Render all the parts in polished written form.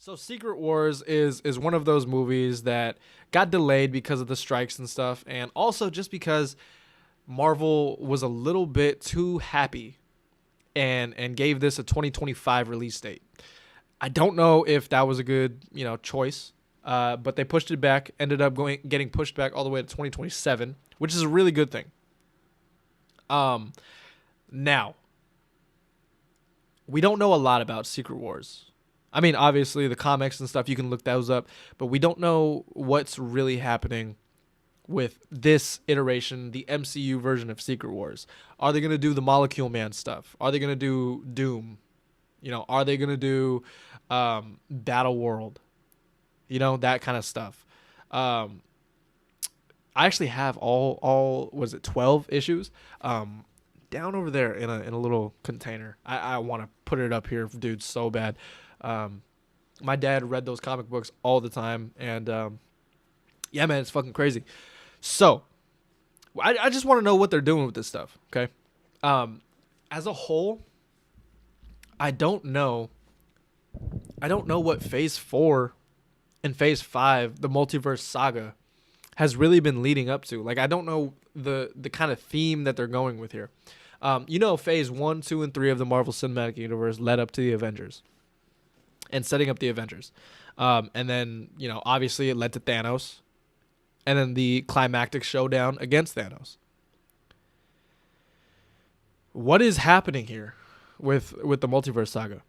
So Secret Wars is one of those movies that got delayed because of the strikes and stuff, and also just because Marvel was a little bit too happy and gave this a 2025 release date. I don't know if that was a good choice, but they pushed it back. Ended up getting pushed back all the way to 2027, which is a really good thing. Now we don't know a lot about Secret Wars. I mean, obviously the comics and stuff, you can look those up, but we don't know what's really happening with this iteration, the MCU version of Secret Wars. Are they going to do the Molecule Man stuff? Are they going to do Doom? Are they going to do Battle World? That kind of stuff. I actually have all was it 12 issues down over there in a little container. I want to put it up here, dude, so bad. My dad read those comic books all the time, and yeah, man, it's fucking crazy. So I just want to know what they're doing with this stuff. Okay. As a whole, I don't know what phase 4 and phase 5, the Multiverse Saga, has really been leading up to. Like, I don't know the kind of theme that they're going with here. Phase 1, 2, and 3 of the Marvel Cinematic Universe led up to the Avengers and setting up the Avengers. And then, obviously it led to Thanos and then the climactic showdown against Thanos. What is happening here with the Multiverse Saga?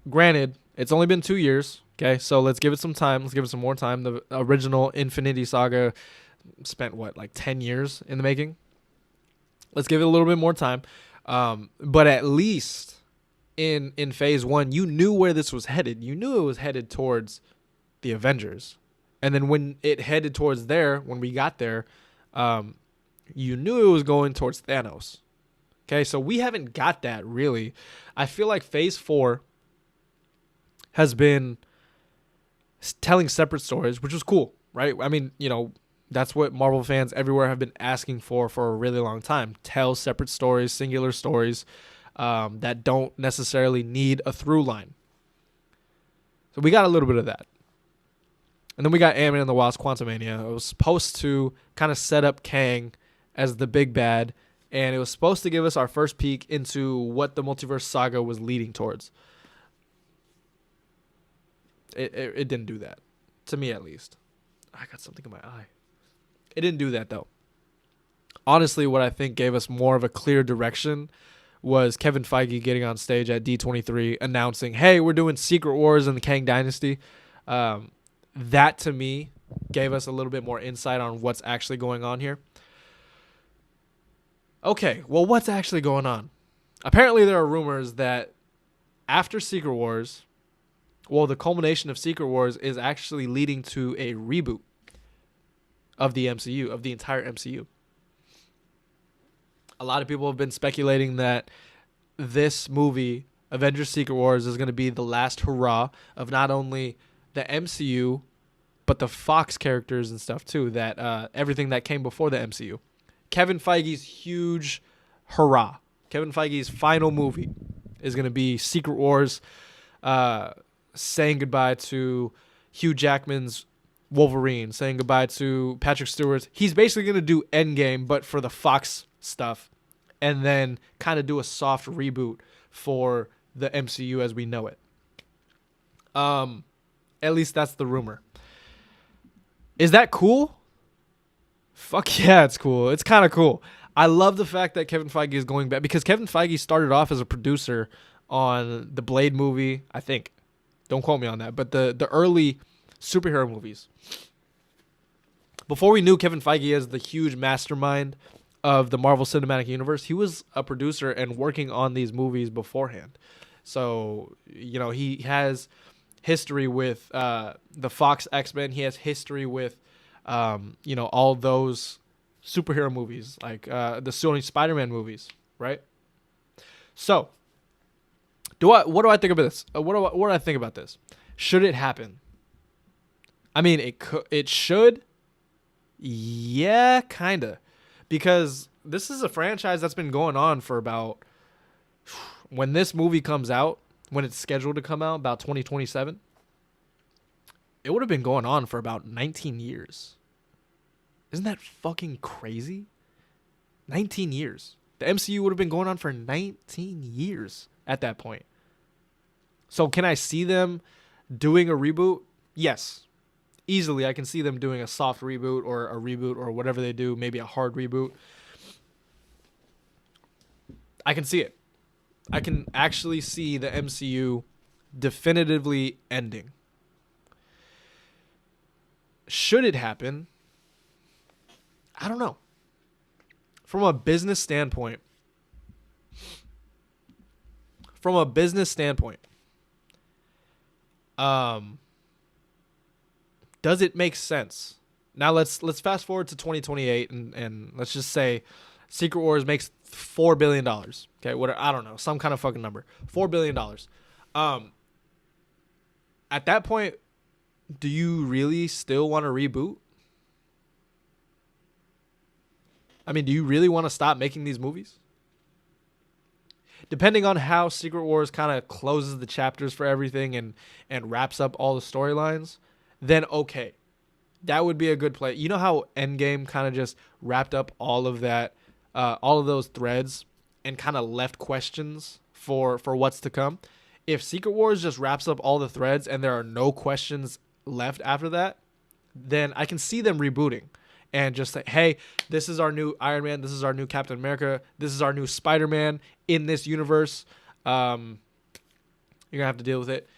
Granted, it's only been 2 years, okay? So let's give it some time. Let's give it some more time. The original Infinity Saga spent, 10 years in the making? Let's give it a little bit more time. But at least in phase 1, you knew where this was headed. You knew it was headed towards the Avengers. And then when it headed towards there, when we got there, you knew it was going towards Thanos. Okay, so we haven't got that, really. I feel like phase 4 has been telling separate stories, which was cool, right? I mean, that's what Marvel fans everywhere have been asking for a really long time. Tell separate stories, singular stories that don't necessarily need a through line. So we got a little bit of that. And then we got Ant-Man and the Wasp: Quantumania. It was supposed to kind of set up Kang as the big bad, and it was supposed to give us our first peek into what the Multiverse Saga was leading towards. It didn't do that. To me, at least. I got something in my eye. It didn't do that, though. Honestly, what I think gave us more of a clear direction was Kevin Feige getting on stage at D23 announcing, hey, we're doing Secret Wars in the Kang Dynasty. That, to me, gave us a little bit more insight on what's actually going on here. Okay, well, what's actually going on? Apparently, there are rumors that after Secret Wars, the culmination of Secret Wars is actually leading to a reboot of the MCU, of the entire MCU. A lot of people have been speculating that this movie, Avengers Secret Wars, is going to be the last hurrah of not only the MCU, but the Fox characters and stuff too, that everything that came before the MCU. Kevin Feige's huge hurrah. Kevin Feige's final movie is going to be Secret Wars, saying goodbye to Hugh Jackman's Wolverine, saying goodbye to Patrick Stewart's. He's basically going to do Endgame, but for the Fox stuff, and then kind of do a soft reboot for the MCU as we know it. At least that's the rumor. Is that cool? Fuck yeah, it's cool. It's kind of cool. I love the fact that Kevin Feige is going back, because Kevin Feige started off as a producer on the Blade movie, I think. Don't quote me on that, but the early superhero movies. Before we knew Kevin Feige as the huge mastermind of the Marvel Cinematic Universe, he was a producer and working on these movies beforehand. So, he has history with the Fox X-Men. He has history with, all those superhero movies, like the Sony Spider-Man movies, right? So, what do I think about this? What do I think about this? Should it happen? I mean, it should. Yeah, kinda, because this is a franchise that's been going on for about. When this movie comes out, when it's scheduled to come out, about 2027, it would have been going on for about 19 years. Isn't that fucking crazy? 19 years. The MCU would have been going on for 19 years at that point. So can I see them doing a reboot? Yes. Easily, I can see them doing a soft reboot or a reboot or whatever they do, maybe a hard reboot. I can see it. I can actually see the MCU definitively ending. Should it happen? I don't know. From a business standpoint, does it make sense? Now let's fast forward to 2028 and let's just say Secret Wars makes $4 billion. Okay, what, I don't know, some kind of fucking number. $4 billion. At that point, do you really still want to reboot? I mean, do you really want to stop making these movies? Depending on how Secret Wars kind of closes the chapters for everything and wraps up all the storylines, then okay. That would be a good play. You know how Endgame kind of just wrapped up all of that, all of those threads and kind of left questions for what's to come? If Secret Wars just wraps up all the threads and there are no questions left after that, then I can see them rebooting and just say, hey, this is our new Iron Man, this is our new Captain America, this is our new Spider-Man in this universe. You're going to have to deal with it.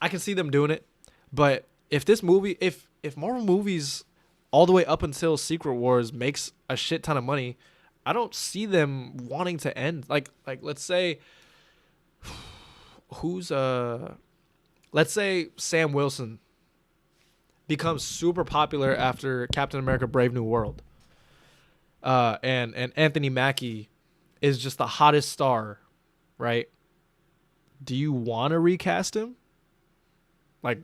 I can see them doing it. But if this movie, if Marvel movies all the way up until Secret Wars makes a shit ton of money, I don't see them wanting to end. Like let's say let's say Sam Wilson becomes super popular after Captain America Brave New World. And Anthony Mackie is just the hottest star, right? Do you want to recast him? Like,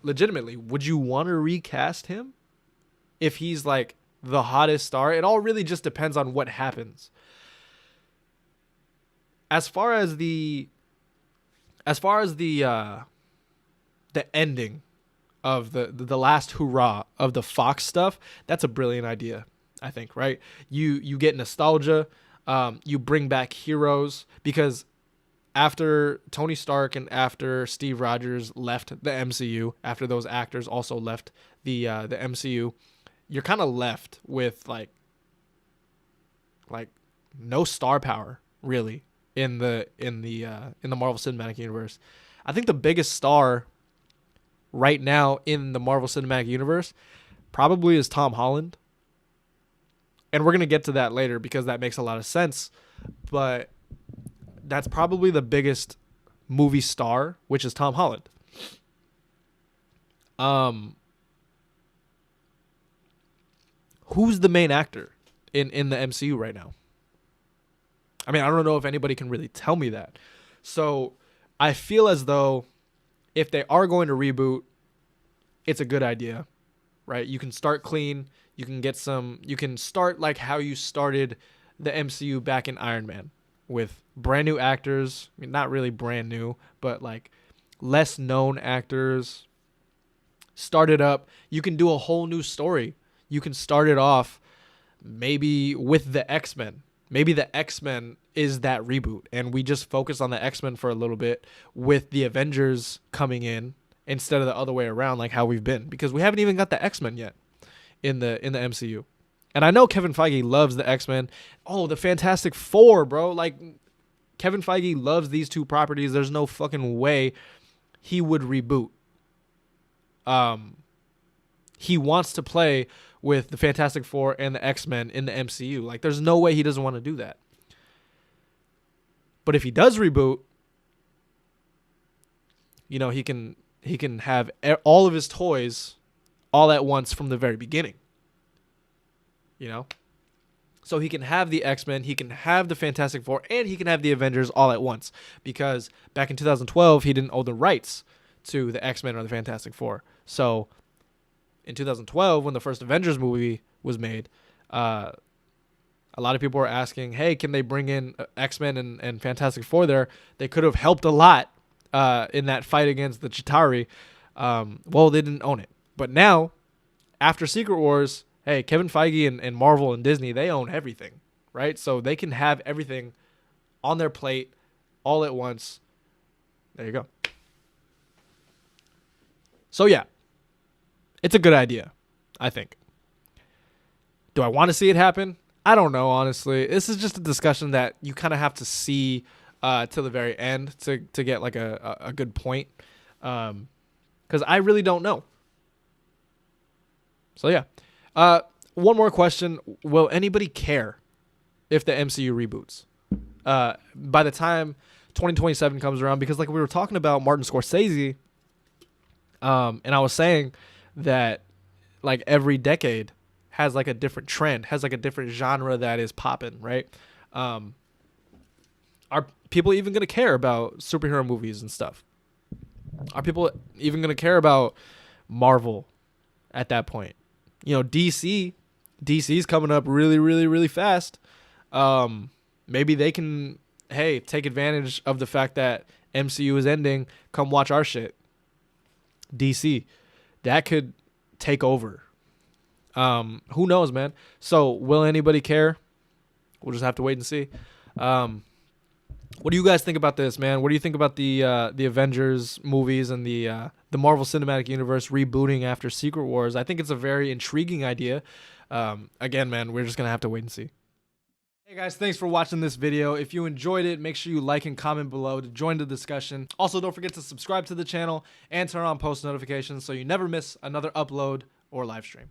legitimately, would you want to recast him if he's like the hottest star? It all really just depends on what happens. As far as the ending of the last hurrah of the Fox stuff, that's a brilliant idea, I think, right? You get nostalgia, you bring back heroes, because after Tony Stark and after Steve Rogers left the MCU, after those actors also left the MCU, you're kind of left with like no star power really in the Marvel Cinematic Universe. I think the biggest star right now in the Marvel Cinematic Universe probably is Tom Holland. And we're going to get to that later because that makes a lot of sense. But that's probably the biggest movie star, which is Tom Holland. Who's the main actor in the MCU right now? I mean, I don't know if anybody can really tell me that. So I feel as though if they are going to reboot, it's a good idea, right? You can start clean. You can start like how you started the MCU back in Iron Man, with brand new actors. I mean, not really brand new, but like less known actors. Start it up. You can do a whole new story. You can start it off maybe with the X-Men. Maybe the X-Men is that reboot, and we just focus on the X-Men for a little bit with the Avengers coming in instead of the other way around, like how we've been, because we haven't even got the X-Men yet in the MCU. And I know Kevin Feige loves the X-Men. Oh, the Fantastic Four, bro. Like, Kevin Feige loves these two properties. There's no fucking way he would reboot. He wants to play with the Fantastic Four and the X-Men in the MCU. Like, there's no way he doesn't want to do that. But if he does reboot, you know, he can have all of his toys all at once from the very beginning. You know? So he can have the X-Men, he can have the Fantastic Four, and he can have the Avengers all at once. Because back in 2012, he didn't own the rights to the X-Men or the Fantastic Four. So in 2012, when the first Avengers movie was made, I A lot of people were asking, hey, can they bring in X-Men and Fantastic Four there? They could have helped a lot in that fight against the Chitauri. Well, they didn't own it. But now, after Secret Wars, hey, Kevin Feige and Marvel and Disney, they own everything, right? So they can have everything on their plate all at once. There you go. So yeah, it's a good idea, I think. Do I want to see it happen? I don't know, honestly. This is just a discussion that you kind of have to see till the very end to get like a good point. Because I really don't know. So yeah. One more question. Will anybody care if the MCU reboots? By the time 2027 comes around, because like we were talking about Martin Scorsese, and I was saying that like every decade has like a different trend, has like a different genre that is popping, right? Are people even going to care about superhero movies and stuff? Are people even going to care about Marvel at that point? You know, DC's coming up really, really, really fast. Maybe they can, hey, take advantage of the fact that MCU is ending. Come watch our shit. DC. That could take over. Who knows, man? So will anybody care? We'll just have to wait and see. What do you guys think about this, man? What do you think about the Avengers movies and the Marvel Cinematic Universe rebooting after Secret Wars? I think it's a very intriguing idea. Again, man, we're just gonna have to wait and see. Hey guys, thanks for watching this video. If you enjoyed it, make sure you like and comment below to join the discussion. Also, don't forget to subscribe to the channel and turn on post notifications so you never miss another upload or live stream.